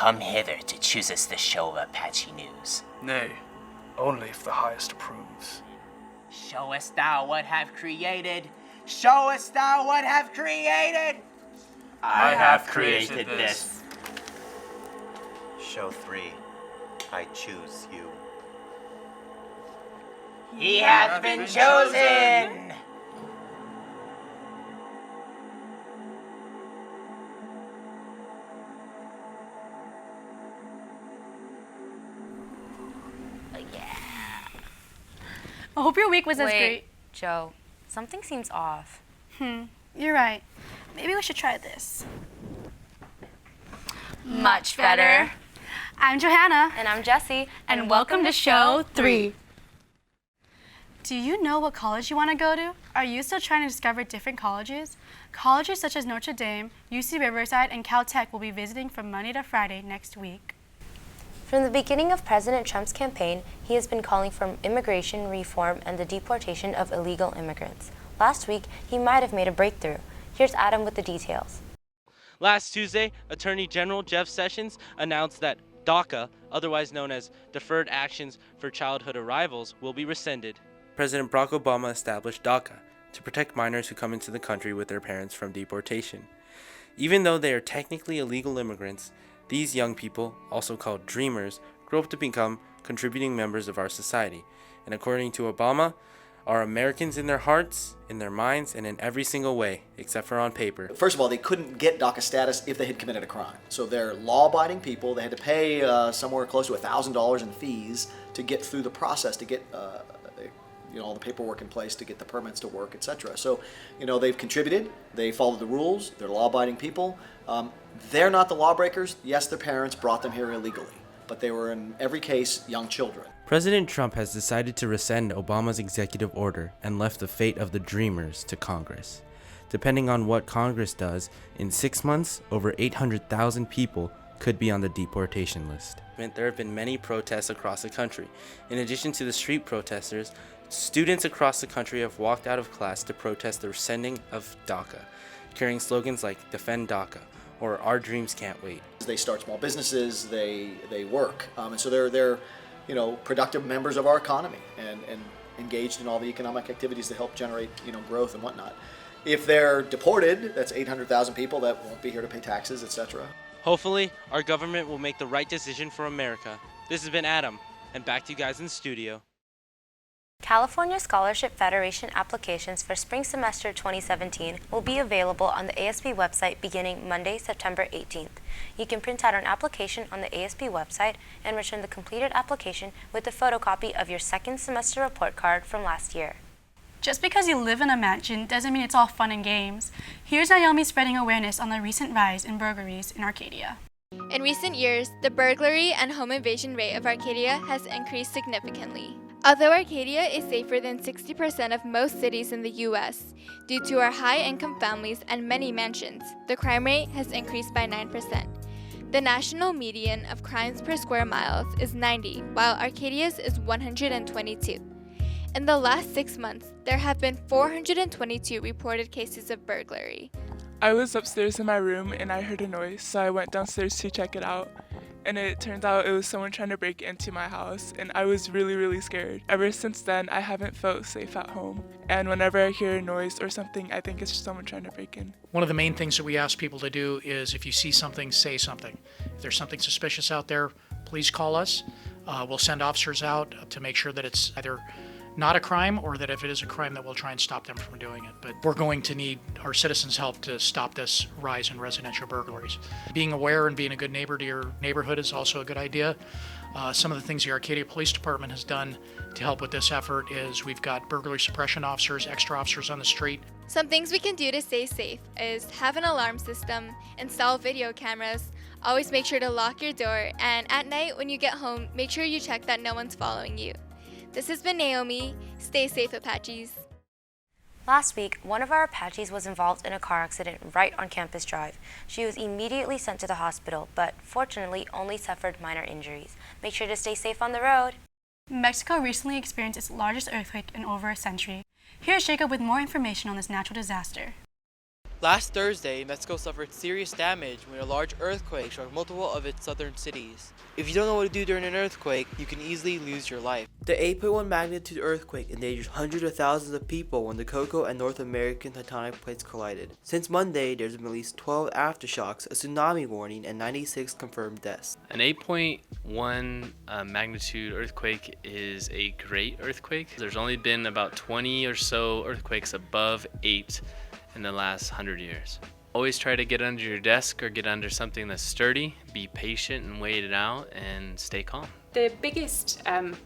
come hither to choose us the show of Apache news. Nay, only if the highest approves. Show us thou what have created. Show us thou what have created. I have created this. Show 3. I choose you. He hath been chosen. I hope your week was as Wait, great. Joe, something seems off. You're right. Maybe we should try this. Much better. I'm Johanna. And I'm Jessie. And welcome to Show 3. Do you know what college you want to go to? Are you still trying to discover different colleges? Colleges such as Notre Dame, UC Riverside, and Caltech will be visiting from Monday to Friday next week. From the beginning of President Trump's campaign, he has been calling for immigration reform and the deportation of illegal immigrants. Last week, he might have made a breakthrough. Here's Adam with the details. Last Tuesday, Attorney General Jeff Sessions announced that DACA, otherwise known as Deferred Actions for Childhood Arrivals, will be rescinded. President Barack Obama established DACA to protect minors who come into the country with their parents from deportation. Even though they are technically illegal immigrants, these young people, also called dreamers, grow up to become contributing members of our society. And according to Obama, are Americans in their hearts, in their minds, and in every single way, except for on paper. First of all, they couldn't get DACA status if they had committed a crime. So they're law-abiding people. They had to pay somewhere close to $1,000 in fees to get through the process, to get all the paperwork in place to get the permits to work, etc. So, they've contributed. They followed the rules. They're law-abiding people. They're not the lawbreakers. Yes, their parents brought them here illegally, but they were in every case young children. President Trump has decided to rescind Obama's executive order and left the fate of the dreamers to Congress. Depending on what Congress does, in 6 months, over 800,000 people could be on the deportation list. There have been many protests across the country. In addition to the street protesters, students across the country have walked out of class to protest the rescinding of DACA, carrying slogans like "Defend DACA" or "Our dreams can't wait." They start small businesses, they work, and so they're productive members of our economy and engaged in all the economic activities to help generate growth and whatnot. If they're deported, that's 800,000 people that won't be here to pay taxes, etc. Hopefully, our government will make the right decision for America. This has been Adam, and back to you guys in the studio. California Scholarship Federation applications for spring semester 2017 will be available on the ASB website beginning Monday, September 18th. You can print out an application on the ASB website and return the completed application with a photocopy of your second semester report card from last year. Just because you live in a mansion doesn't mean it's all fun and games. Here's Naomi spreading awareness on the recent rise in burglaries in Arcadia. In recent years, the burglary and home invasion rate of Arcadia has increased significantly. Although Arcadia is safer than 60% of most cities in the U.S., due to our high-income families and many mansions, the crime rate has increased by 9%. The national median of crimes per square miles is 90, while Arcadia's is 122. In the last 6 months, there have been 422 reported cases of burglary. I was upstairs in my room and I heard a noise, so I went downstairs to check it out. And it turned out it was someone trying to break into my house, and I was really scared. Ever since then, I haven't felt safe at home. And whenever I hear a noise or something, I think it's just someone trying to break in. One of the main things that we ask people to do is if you see something, say something. If there's something suspicious out there, please call us. We'll send officers out to make sure that it's either not a crime, or that if it is a crime, that we'll try and stop them from doing it. But we're going to need our citizens' help to stop this rise in residential burglaries. Being aware and being a good neighbor to your neighborhood is also a good idea. Some of the things the Arcadia Police Department has done to help with this effort is we've got burglary suppression officers, extra officers on the street. Some things we can do to stay safe is have an alarm system, install video cameras, always make sure to lock your door, and at night when you get home, make sure you check that no one's following you. This has been Naomi. Stay safe, Apaches. Last week, one of our Apaches was involved in a car accident right on Campus Drive. She was immediately sent to the hospital, but fortunately only suffered minor injuries. Make sure to stay safe on the road. Mexico recently experienced its largest earthquake in over a century. Here's Jacob with more information on this natural disaster. Last Thursday, Mexico suffered serious damage when a large earthquake struck multiple of its southern cities. If you don't know what to do during an earthquake, you can easily lose your life. The 8.1 magnitude earthquake endangered hundreds of thousands of people when the Coco and North American tectonic plates collided. Since Monday, there's been at least 12 aftershocks, a tsunami warning, and 96 confirmed deaths. An 8.1 magnitude earthquake is a great earthquake. There's only been about 20 or so earthquakes above 8 in the last 100 years. Always try to get under your desk or get under something that's sturdy, be patient and wait it out, and stay calm. The biggest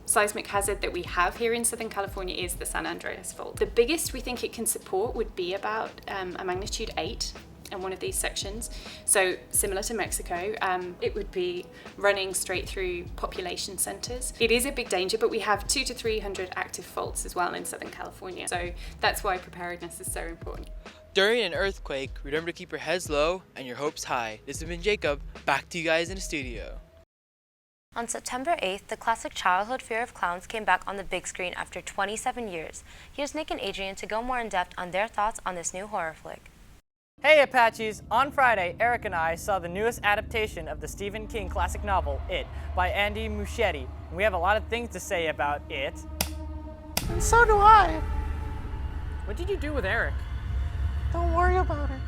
seismic hazard that we have here in Southern California is the San Andreas Fault. The biggest we think it can support would be about a magnitude 8 in one of these sections. So similar to Mexico, it would be running straight through population centers. It is a big danger, but we have 200 to 300 active faults as well in Southern California. So that's why preparedness is so important. During an earthquake, remember to keep your heads low and your hopes high. This has been Jacob. Back to you guys in the studio. On September 8th, the classic childhood fear of clowns came back on the big screen after 27 years. Here's Nick and Adrian to go more in depth on their thoughts on this new horror flick. Hey Apaches! On Friday, Eric and I saw the newest adaptation of the Stephen King classic novel, It, by Andy Muschietti. And we have a lot of things to say about it. And so do I. What did you do with Eric? Don't worry about it.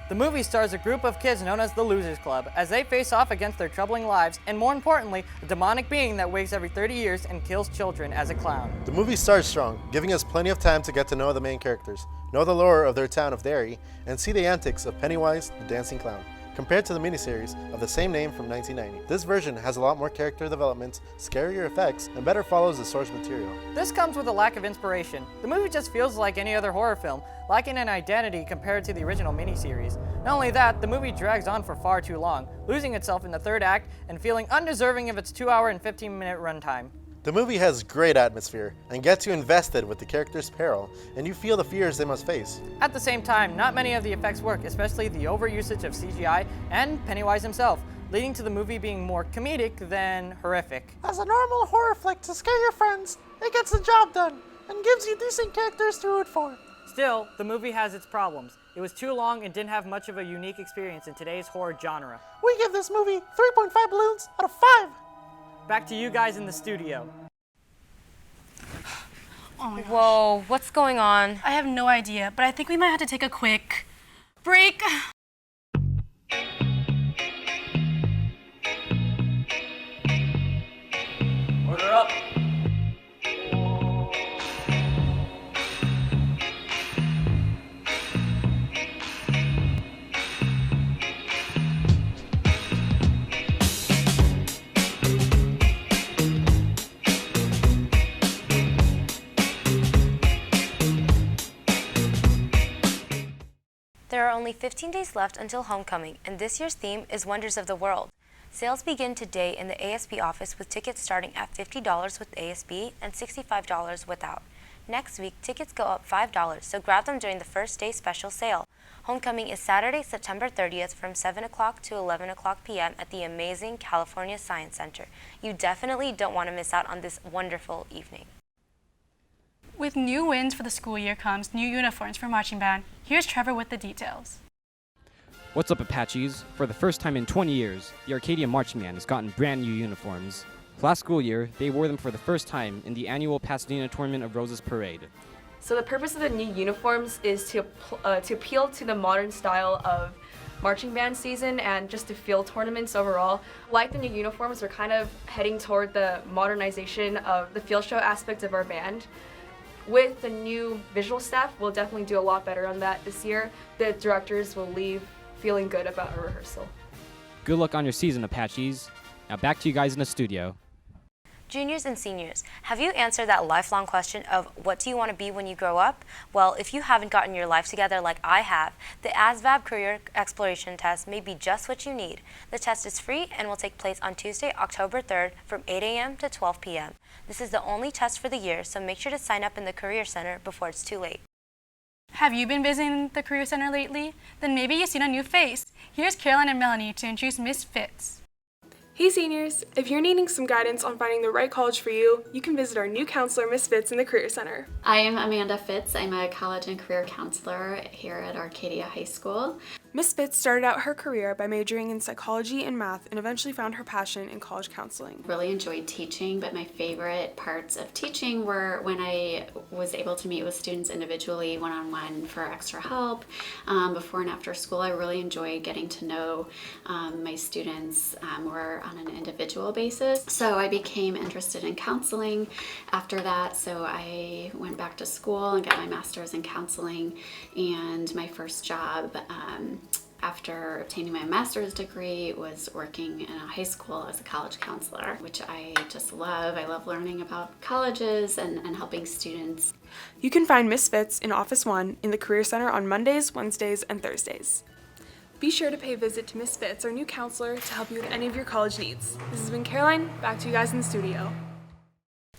The movie stars a group of kids known as the Losers Club as they face off against their troubling lives and, more importantly, a demonic being that wakes every 30 years and kills children as a clown. The movie starts strong, giving us plenty of time to get to know the main characters, know the lore of their town of Derry, and see the antics of Pennywise the Dancing Clown. Compared to the miniseries of the same name from 1990, this version has a lot more character development, scarier effects, and better follows the source material. This comes with a lack of inspiration. The movie just feels like any other horror film, lacking an identity compared to the original miniseries. Not only that, the movie drags on for far too long, losing itself in the third act and feeling undeserving of its 2-hour and 15-minute runtime. The movie has great atmosphere and gets you invested with the characters' peril, and you feel the fears they must face. At the same time, not many of the effects work, especially the overusage of CGI and Pennywise himself, leading to the movie being more comedic than horrific. As a normal horror flick to scare your friends, it gets the job done and gives you decent characters to root for. Still, the movie has its problems. It was too long and didn't have much of a unique experience in today's horror genre. We give this movie 3.5 balloons out of 5. Back to you guys in the studio. Oh my gosh. Whoa, what's going on? I have no idea, but I think we might have to take a quick break. Order up. There are only 15 days left until homecoming, and this year's theme is Wonders of the World. Sales begin today in the ASB office with tickets starting at $50 with ASB and $65 without. Next week, tickets go up $5, so grab them during the first day special sale. Homecoming is Saturday, September 30th from 7 o'clock to 11 o'clock p.m. at the amazing California Science Center. You definitely don't want to miss out on this wonderful evening. With new wins for the school year comes new uniforms for marching band. Here's Trevor with the details. What's up, Apaches? For the first time in 20 years, the Arcadia Marching Band has gotten brand new uniforms. Last school year, they wore them for the first time in the annual Pasadena Tournament of Roses Parade. So the purpose of the new uniforms is to appeal to the modern style of marching band season and just to field tournaments overall. Like the new uniforms, we're kind of heading toward the modernization of the field show aspect of our band. With the new visual staff, we'll definitely do a lot better on that this year. The directors will leave feeling good about our rehearsal. Good luck on your season, Apaches. Now back to you guys in the studio. Juniors and seniors, have you answered that lifelong question of what do you want to be when you grow up? Well, if you haven't gotten your life together like I have, the ASVAB Career Exploration Test may be just what you need. The test is free and will take place on Tuesday, October 3rd from 8 a.m. to 12 p.m. This is the only test for the year, so make sure to sign up in the Career Center before it's too late. Have you been visiting the Career Center lately? Then maybe you've seen a new face. Here's Caroline and Melanie to introduce Miss Fitz. Hey seniors, if you're needing some guidance on finding the right college for you, you can visit our new counselor, Miss Fitz, in the Career Center. I am Amanda Fitz. I'm a college and career counselor here at Arcadia High School. Miss Fitz started out her career by majoring in psychology and math and eventually found her passion in college counseling. Really enjoyed teaching, but my favorite parts of teaching were when I was able to meet with students individually, one-on-one for extra help. Before and after school, I really enjoyed getting to know my students more on an individual basis. So I became interested in counseling after that. So I went back to school and got my master's in counseling, and my first job after obtaining my master's degree was working in a high school as a college counselor, which I just love. I love learning about colleges and helping students. You can find Miss Fitz in Office 1 in the Career Center on Mondays, Wednesdays, and Thursdays. Be sure to pay a visit to Miss Fitz, our new counselor, to help you with any of your college needs. This has been Caroline. Back to you guys in the studio.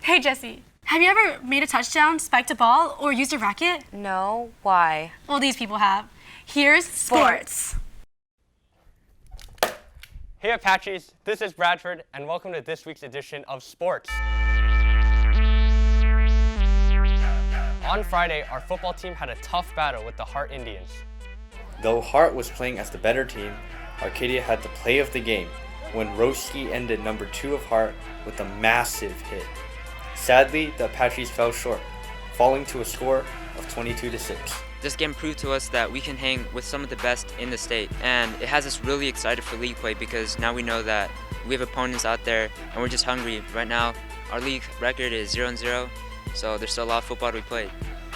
Hey Jesse, have you ever made a touchdown, spiked a ball, or used a racket? No, why? Well, these people have. Here's sports. Hey Apaches, this is Bradford, and welcome to this week's edition of Sports. On Friday, our football team had a tough battle with the Hart Indians. Though Hart was playing as the better team, Arcadia had the play of the game when Roski ended number 2 of Hart with a massive hit. Sadly, the Apaches fell short, falling to a score of 22-6. This game proved to us that we can hang with some of the best in the state, and it has us really excited for league play because now we know that we have opponents out there and we're just hungry. Right now, our league record is 0-0, so there's still a lot of football to be played.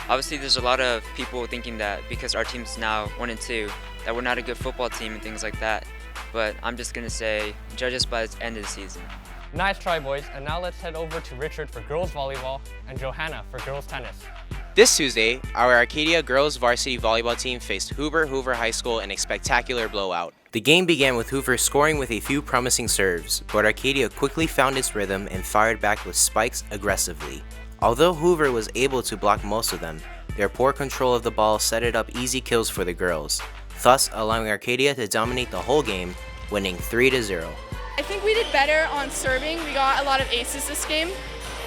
Obviously, there's a lot of people thinking that because our team's now 1-2, that we're not a good football team and things like that, but I'm just going to say, judge us by the end of the season. Nice try, boys, and now let's head over to Richard for girls volleyball and Johanna for girls tennis. This Tuesday, our Arcadia girls varsity volleyball team faced Hoover High School in a spectacular blowout. The game began with Hoover scoring with a few promising serves, but Arcadia quickly found its rhythm and fired back with spikes aggressively. Although Hoover was able to block most of them, their poor control of the ball set it up easy kills for the girls, thus allowing Arcadia to dominate the whole game, winning 3-0. I think we did better on serving. We got a lot of aces this game.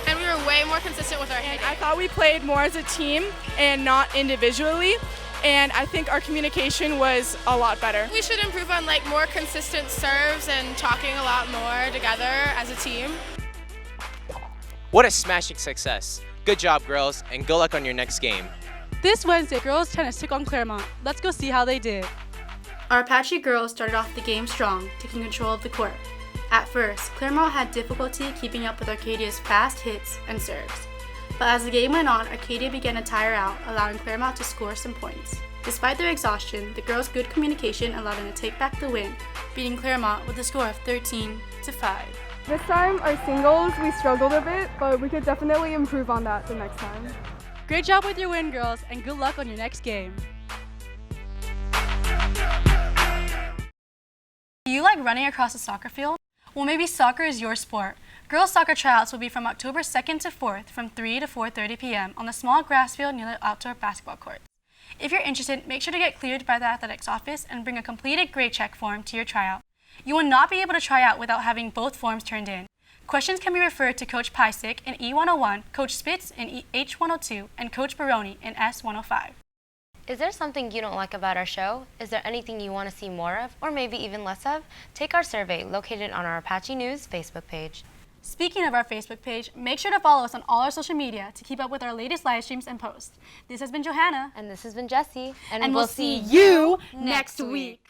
And we were way more consistent with our hitting. I thought we played more as a team and not individually. And I think our communication was a lot better. We should improve on more consistent serves and talking a lot more together as a team. What a smashing success. Good job, girls, and good luck on your next game. This Wednesday, girls tennis took on Claremont. Let's go see how they did. Our Apache girls started off the game strong, taking control of the court. At first, Claremont had difficulty keeping up with Arcadia's fast hits and serves. But as the game went on, Arcadia began to tire out, allowing Claremont to score some points. Despite their exhaustion, the girls' good communication allowed them to take back the win, beating Claremont with a score of 13-5. This time, our singles, we struggled a bit, but we could definitely improve on that the next time. Great job with your win, girls, and good luck on your next game. Do you like running across a soccer field? Well, maybe soccer is your sport. Girls soccer tryouts will be from October 2nd to 4th from 3 to 4:30 p.m. on the small grass field near the outdoor basketball courts. If you're interested, make sure to get cleared by the athletics office and bring a completed grade check form to your tryout. You will not be able to try out without having both forms turned in. Questions can be referred to Coach Pysick in E101, Coach Spitz in H102, and Coach Baroni in S105. Is there something you don't like about our show? Is there anything you want to see more of, or maybe even less of? Take our survey located on our Apache News Facebook page. Speaking of our Facebook page, make sure to follow us on all our social media to keep up with our latest live streams and posts. This has been Johanna. And this has been Jessie. And we'll see you next week.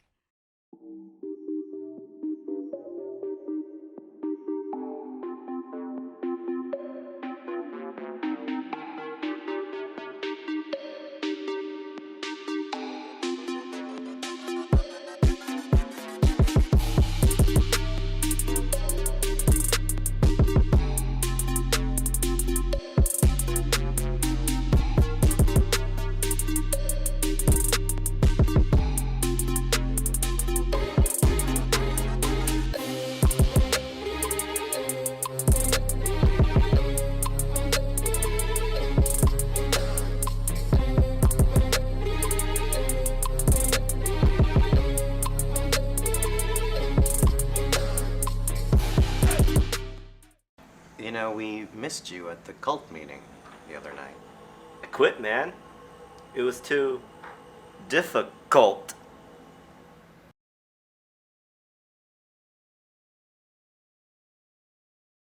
missed you at the cult meeting the other night. I quit, man. It was too difficult.